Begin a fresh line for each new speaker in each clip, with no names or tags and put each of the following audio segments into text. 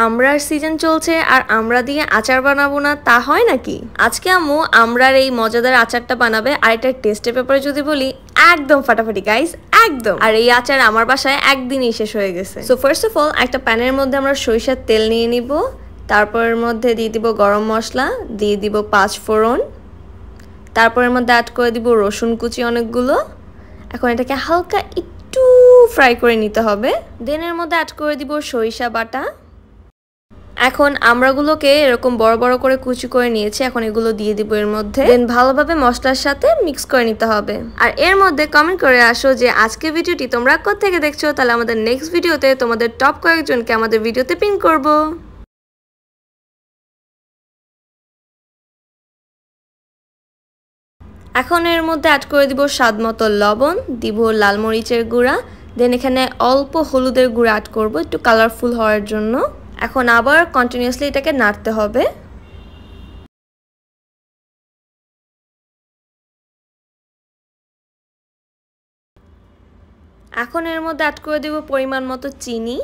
আমরার সিজন চলছে আর আমরা দিয়ে আচার বানাবো না তা হয় নাকি? আজকে আম্মু আমরার এই মজাদার আচারটা বানাবে। আর এটার টেস্টের ব্যাপারে যদি বলি, একদম ফাটাফাটি গাইস, একদম। আর এই আচার আমার বাসায় একদিনই শেষ হয়ে গেছে। সো ফার্স্ট অফ অল একটা প্যানের মধ্যে আমরা সরিষার তেল নিয়ে নিব। তারপরের মধ্যে দিয়ে দিব গরম মশলা, দিয়ে দিব 5 ফোড়ন, তারপরের মধ্যে অ্যাড করে দিব রসুন কুচি অনেকগুলো। এখন এটাকে হালকা একটু ফ্রাই করে নিতে হবে। দেন এর মধ্যে অ্যাড করে দিব সরিষা বাটা। এখন আমড়াগুলোকে এরকম বড় বড় করে কুচি করে নিয়েছি, এখন এগুলো দিয়ে দিব এর মধ্যে। দেন ভালোভাবে মশলার সাথে মিক্স করে নিতে হবে। আর এর মধ্যে কমেন্ট করে আসো যে আজকের ভিডিওটি তোমরা কোথা থেকে দেখছো, তাহলে আমাদের নেক্সট ভিডিওতে তোমাদের টপ কয়েকজনকে আমাদের ভিডিওতে পিন করব। এখন এর মধ্যে অ্যাড করে দিব স্বাদ মতো লবণ, দিব লাল মরিচের গুঁড়া, দেন এখানে অল্প হলুদের গুঁড়া অ্যাড করব একটু কালারফুল হওয়ার জন্য। এখন আবার কন্টিনিউয়াসলি এটাকে নাড়তে হবে। এখন এর মধ্যে অ্যাড করে দিব পরিমাণ মতো চিনি।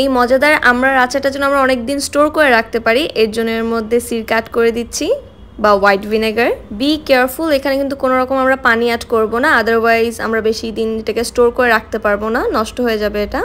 এই মজাদার আমড়ার আচারটা যেন আমরা অনেকদিন স্টোর করে রাখতে পারি, এর জন্য এর মধ্যে সিরকা অ্যাড করে দিচ্ছি বা হোয়াইট ভিনেগার। বি কেয়ারফুল, এখানে কিন্তু কোনো রকম আমরা পানি অ্যাড করব না, আদারওয়াইজ আমরা বেশি দিন এটাকে স্টোর করে রাখতে পারবো না, নষ্ট হয়ে যাবে এটা।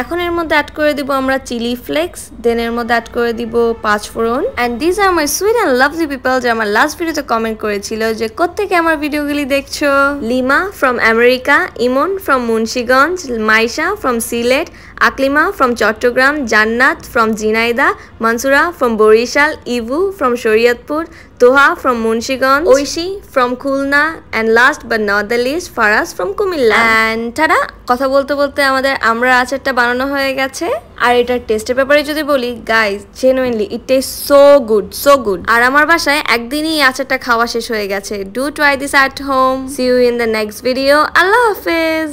এখন এর মধ্যে অ্যাড করে দিব আমরা চিলি ফ্লেক্স, দেন এর মধ্যে অ্যাড করে দিব 5 ফোড়ন। And this are my sweet and lovely people, যে আমার লাস্ট ভিডিওতে কমেন্ট করেছিল যে কোত্থেকে আমার ভিডিওগুলি দেখছো। Lima from America, Emon from Munshiganj, Maisha from Sylhet, Aklima from Chittagong, Jannat from Jhenaidah, Mansura from Barisal, Evu from Shariatpur, Toha from Munshiganj, Oishi from Khulna, and last but not the least Faraz from Comilla. And tata, কথা বলতে বলতে আমাদের আমরা আচারটা বানানো হয়ে গেছে। আর এটার টেস্টের ব্যাপারে যদি বলি guys, genuinely it taste so good, so good. আর আমার বাসায় একদিনই এই আচারটা খাওয়া শেষ হয়ে গেছে। Do try this at home. See you in the next video. আল্লাহ হাফেজ।